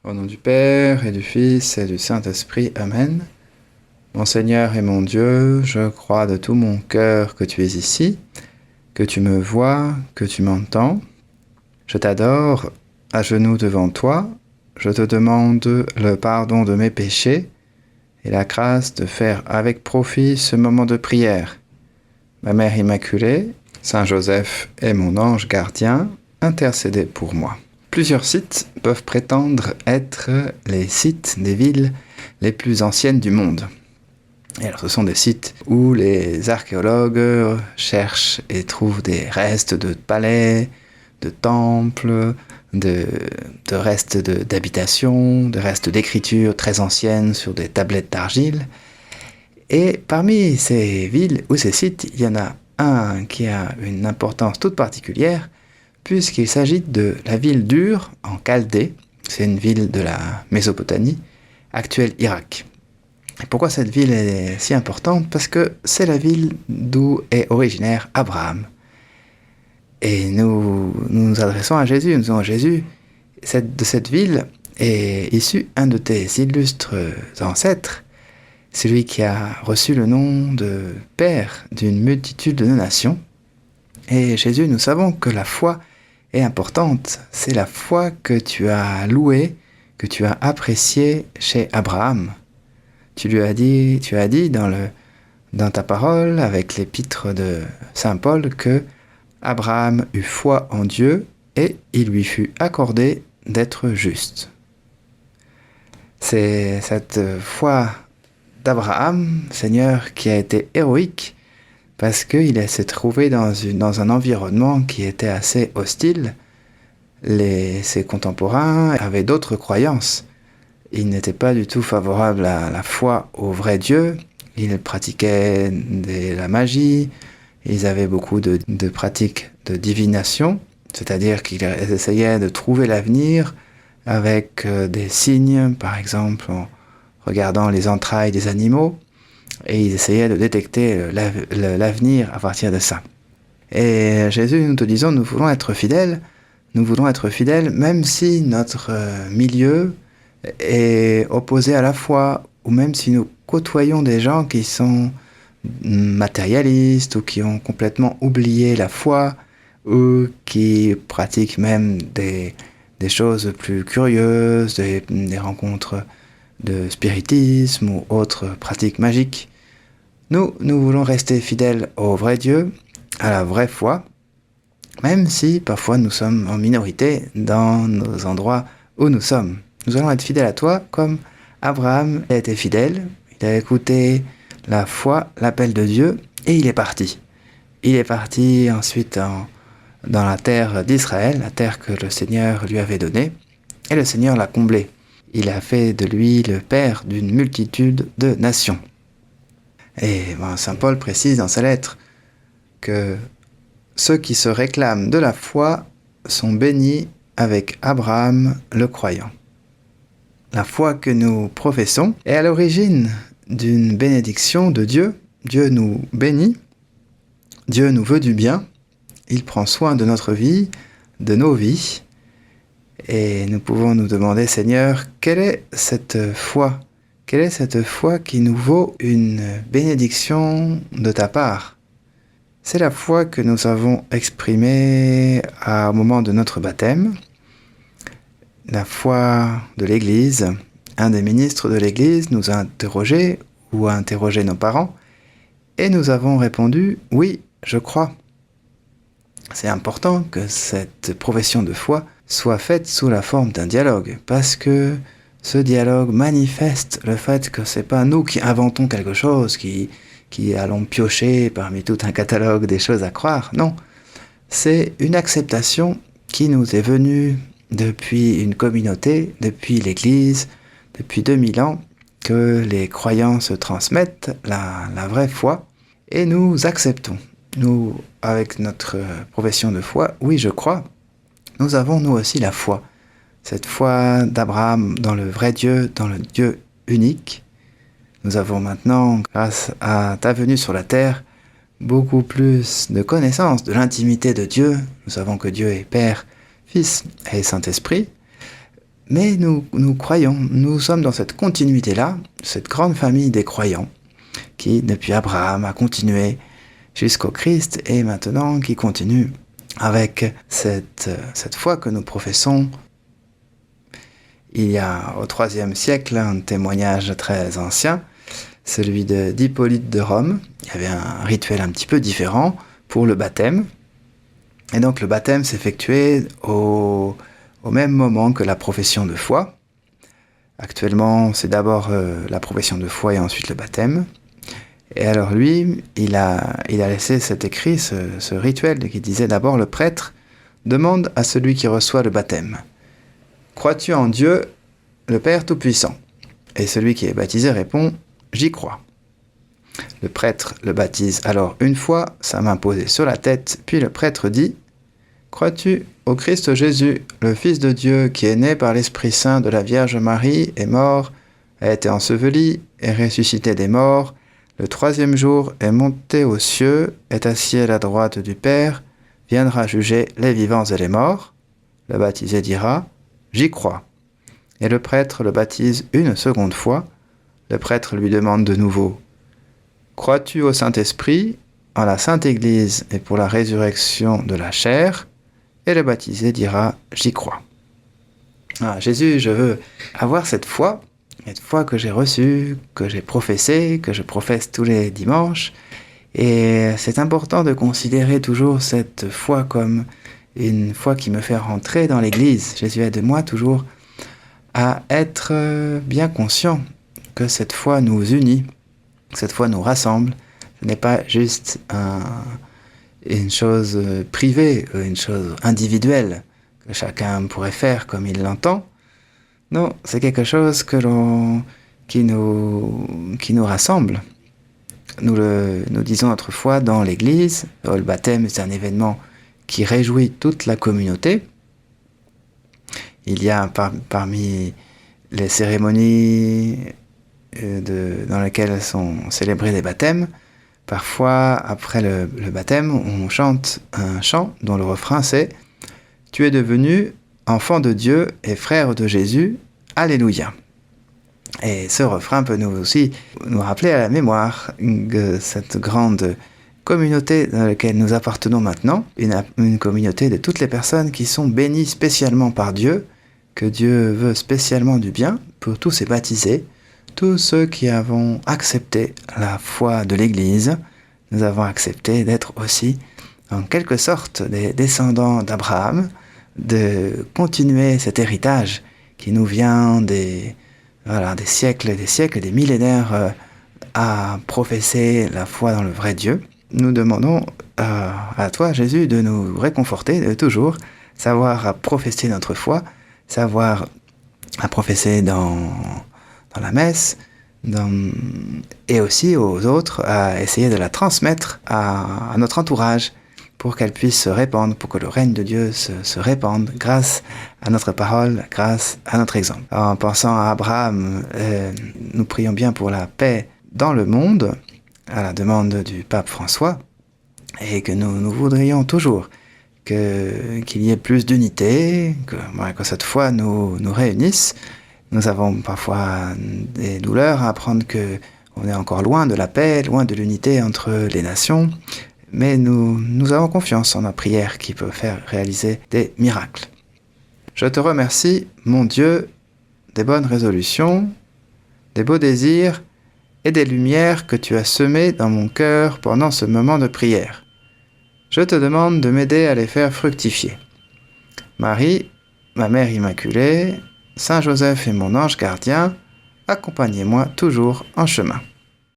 Au nom du Père, et du Fils, et du Saint-Esprit. Amen. Mon Seigneur et mon Dieu, je crois de tout mon cœur que tu es ici, que tu me vois, que tu m'entends. Je t'adore, à genoux devant toi. Je te demande le pardon de mes péchés et la grâce de faire avec profit ce moment de prière. Ma Mère Immaculée, Saint Joseph et mon ange gardien, intercédez pour moi. Plusieurs sites peuvent prétendre être les sites des villes les plus anciennes du monde. Et alors, ce sont des sites où les archéologues cherchent et trouvent des restes de palais, de temples, de restes d'habitations, de restes d'écritures très anciennes sur des tablettes d'argile. Et parmi ces villes ou ces sites, il y en a un qui a une importance toute particulière, puisqu'il s'agit de la ville d'Ur en Chaldée. C'est une ville de la Mésopotamie, actuelle Irak. Et pourquoi cette ville est si importante? Parce que c'est la ville d'où est originaire Abraham. Et nous nous adressons à Jésus, nous disons à Jésus, de cette ville est issu un de tes illustres ancêtres, celui qui a reçu le nom de Père d'une multitude de nations. Et Jésus, nous savons que la foi est importante. C'est la foi que tu as louée, que tu as appréciée chez Abraham. Tu as dit dans ta parole, avec l'épître de Saint Paul, que Abraham eut foi en Dieu et il lui fut accordé d'être juste. C'est cette foi d'Abraham, Seigneur, qui a été héroïque parce qu'il s'est trouvé dans un environnement qui était assez hostile. Ses contemporains avaient d'autres croyances. Ils n'étaient pas du tout favorables à la foi au vrai Dieu. Ils pratiquaient la magie. Ils avaient beaucoup de pratiques de divination, c'est-à-dire qu'ils essayaient de trouver l'avenir avec des signes, par exemple en regardant les entrailles des animaux, et ils essayaient de détecter l'avenir à partir de ça. Et Jésus, nous te disons, nous voulons être fidèles même si notre milieu est opposé à la foi, ou même si nous côtoyons des gens qui sont matérialistes ou qui ont complètement oublié la foi ou qui pratiquent même des choses plus curieuses, des rencontres de spiritisme ou autres pratiques magiques. Nous voulons rester fidèles au vrai Dieu, à la vraie foi, même si parfois nous sommes en minorité dans nos endroits où nous sommes. Nous allons être fidèles à toi comme Abraham a été fidèle. Il a écouté la foi, l'appel de Dieu, et il est parti. Il est parti ensuite dans la terre d'Israël, la terre que le Seigneur lui avait donnée, et le Seigneur l'a comblé. Il a fait de lui le père d'une multitude de nations. Et Saint Paul précise dans sa lettre que ceux qui se réclament de la foi sont bénis avec Abraham le croyant. La foi que nous professons est à l'origine d'une bénédiction de Dieu. Dieu nous bénit, Dieu nous veut du bien, il prend soin de notre vie, de nos vies, et nous pouvons nous demander, Seigneur, quelle est cette foi? Quelle est cette foi qui nous vaut une bénédiction de ta part? C'est la foi que nous avons exprimée au moment de notre baptême, la foi de l'Église. Un des ministres de l'Église nous a interrogés ou a interrogé nos parents et nous avons répondu « Oui, je crois ». C'est important que cette profession de foi soit faite sous la forme d'un dialogue parce que ce dialogue manifeste le fait que c'est pas nous qui inventons quelque chose, qui allons piocher parmi tout un catalogue des choses à croire. Non, c'est une acceptation qui nous est venue depuis une communauté, depuis l'Église, depuis 2000 ans, que les croyants se transmettent la vraie foi, et nous acceptons. Nous, avec notre profession de foi, oui, je crois, nous avons nous aussi la foi. Cette foi d'Abraham dans le vrai Dieu, dans le Dieu unique. Nous avons maintenant, grâce à ta venue sur la terre, beaucoup plus de connaissance de l'intimité de Dieu. Nous savons que Dieu est Père, Fils et Saint-Esprit. Mais nous croyons, nous sommes dans cette continuité-là, cette grande famille des croyants, qui depuis Abraham a continué jusqu'au Christ et maintenant qui continue avec cette foi que nous professons. Il y a au IIIe siècle un témoignage très ancien, celui d'Hippolyte de Rome. Il y avait un rituel un petit peu différent pour le baptême. Et donc le baptême s'effectuait au même moment que la profession de foi. Actuellement, c'est d'abord la profession de foi et ensuite le baptême. Et alors lui, il a laissé cet écrit, ce rituel qui disait d'abord le prêtre demande à celui qui reçoit le baptême: crois-tu en Dieu, le Père Tout-Puissant? Et celui qui est baptisé répond: j'y crois. Le prêtre le baptise alors une fois, sa main posée sur la tête, puis le prêtre dit: crois-tu au Christ Jésus, le Fils de Dieu, qui est né par l'Esprit Saint de la Vierge Marie, est mort, a été enseveli, est ressuscité des morts, le 3e jour est monté aux cieux, est assis à la droite du Père, viendra juger les vivants et les morts? Le baptisé dira: j'y crois. Et le prêtre le baptise une seconde fois. Le prêtre lui demande de nouveau: crois-tu au Saint-Esprit, en la Sainte Église et pour la résurrection de la chair? Et le baptisé dira: j'y crois. Ah, Jésus, je veux avoir cette foi que j'ai reçue, que j'ai professée, que je professe tous les dimanches. Et c'est important de considérer toujours cette foi comme une foi qui me fait rentrer dans l'Église. Jésus aide-moi toujours à être bien conscient que cette foi nous unit, que cette foi nous rassemble. Ce n'est pas juste une chose privée, une chose individuelle que chacun pourrait faire comme il l'entend. Non, c'est quelque chose qui nous rassemble. Nous disons autrefois dans l'Église, le baptême c'est un événement qui réjouit toute la communauté. Il y a parmi les cérémonies dans lesquelles sont célébrés les baptêmes, parfois après le baptême, on chante un chant dont le refrain c'est « Tu es devenu enfant de Dieu et frère de Jésus, Alléluia ». Et ce refrain peut nous aussi nous rappeler à la mémoire cette grande communauté dans laquelle nous appartenons maintenant, une communauté de toutes les personnes qui sont bénies spécialement par Dieu, que Dieu veut spécialement du bien pour tous ces baptisés, tous ceux qui avons accepté la foi de l'Église. Nous avons accepté d'être aussi, en quelque sorte, des descendants d'Abraham, de continuer cet héritage qui nous vient des siècles et des siècles, des millénaires à professer la foi dans le vrai Dieu. Nous demandons à toi, Jésus, de nous réconforter, de toujours savoir à professer notre foi, savoir à professer dans la messe, et aussi aux autres à essayer de la transmettre à notre entourage pour qu'elle puisse se répandre, pour que le règne de Dieu se répande grâce à notre parole, grâce à notre exemple. En pensant à Abraham, nous prions bien pour la paix dans le monde, à la demande du pape François, et que nous voudrions toujours qu'il y ait plus d'unité, que cette foi nous réunisse. Nous avons parfois des douleurs à apprendre qu'on est encore loin de la paix, loin de l'unité entre les nations, mais nous avons confiance en la prière qui peut faire réaliser des miracles. Je te remercie, mon Dieu, des bonnes résolutions, des beaux désirs et des lumières que tu as semées dans mon cœur pendant ce moment de prière. Je te demande de m'aider à les faire fructifier. Marie, ma Mère Immaculée, Saint Joseph et mon ange gardien, accompagnez-moi toujours en chemin.